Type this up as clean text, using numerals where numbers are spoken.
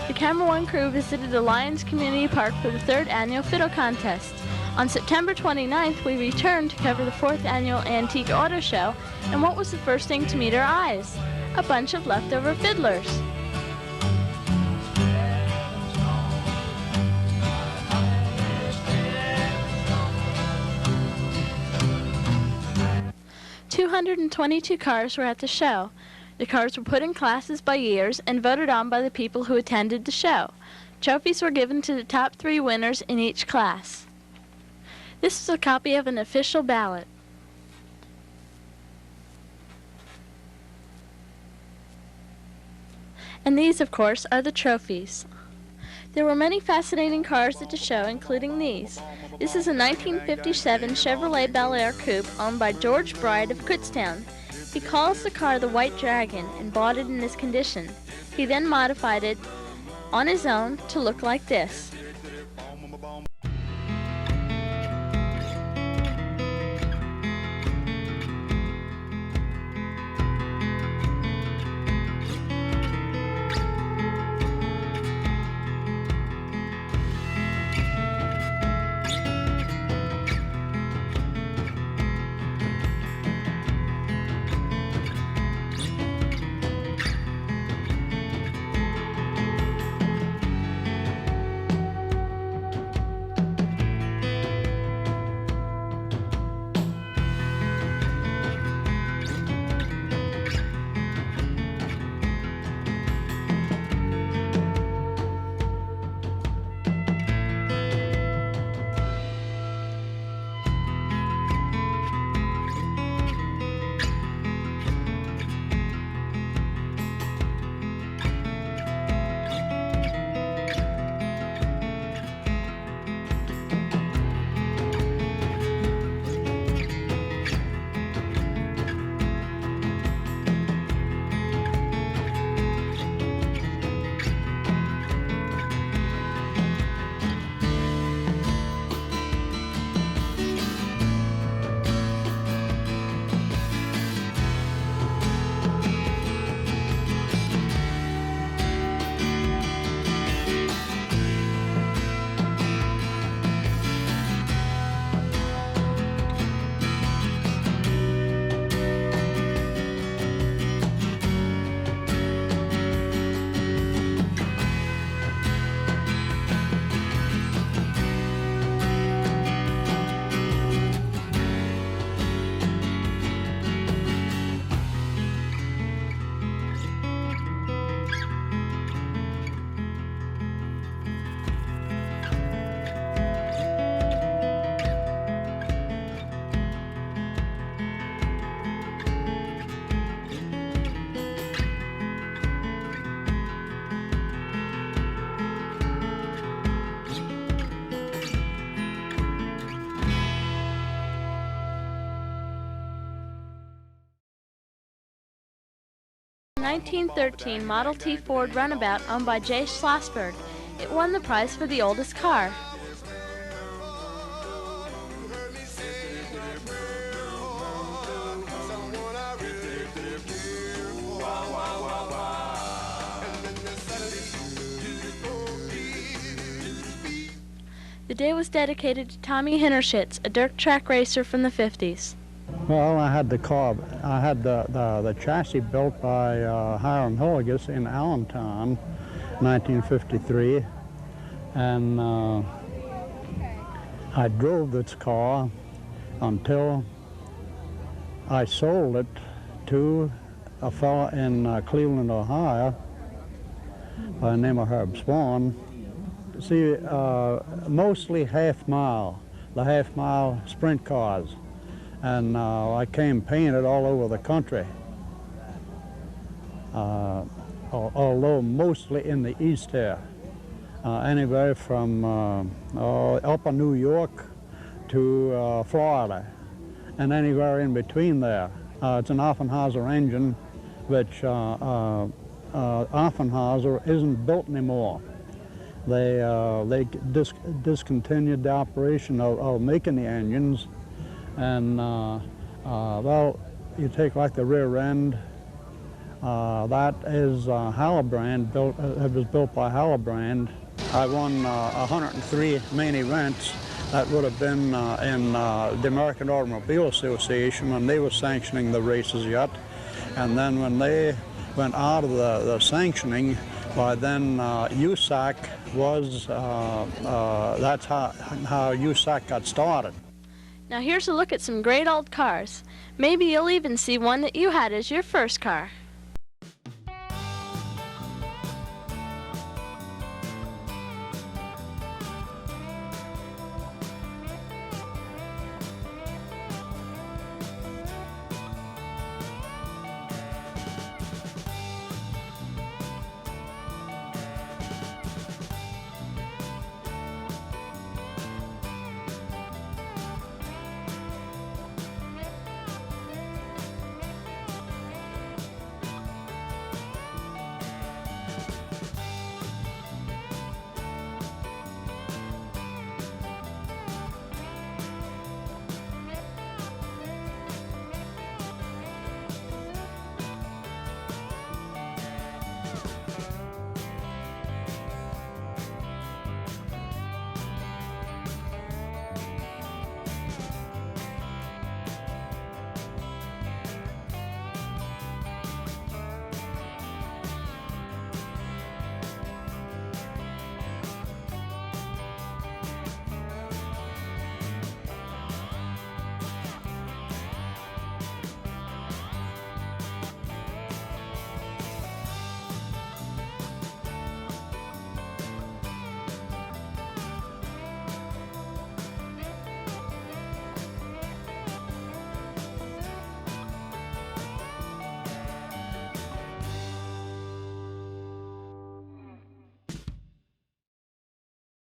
The Camera One crew visited the Lyons Community Park for the 3rd annual fiddle contest. On September 29th, we returned to cover the 4th annual Antique Auto Show, and what was the first thing to meet our eyes? A bunch of leftover fiddlers. "222 cars were at the show. The cars were put in classes by years and voted on by the people who attended the show. Trophies were given to the top 3 winners in each class." This is a copy of an official ballot. And these, of course, are the trophies. There were many fascinating cars at the show, including these. This is a 1957 Chevrolet Bel Air coupe owned by George Bride of Kutztown. He calls the car the White Dragon and bought it in this condition. He then modified it on his own to look like this. A 1913 Model T Ford Runabout owned by J. Schlossberg. It won the prize for the oldest car. The day was dedicated to Tommy Hinnerschitz, a dirt track racer from the 50s. Well, I had the car. I had the chassis built by Hiram Hilligus in Allentown, 1953, and I drove this car until I sold it to a fellow in Cleveland, Ohio, by the name of Herb Swan. See, mostly the half-mile sprint cars. And I came painted all over the country, although mostly in the east here, anywhere from upper New York to Florida, and anywhere in between there. It's an Offenhauser engine, which Offenhauser isn't built anymore. They discontinued the operation of making the engines. And well, you take like the rear end That is Hallebrand. It was built by Hallebrand. I won 103 main events. That would have been in the American Automobile Association when they were sanctioning the races yet. And then when they went out of the sanctioning, by then USAC was, that's how USAC got started. Now here's a look at some great old cars. Maybe you'll even see one that you had as your first car.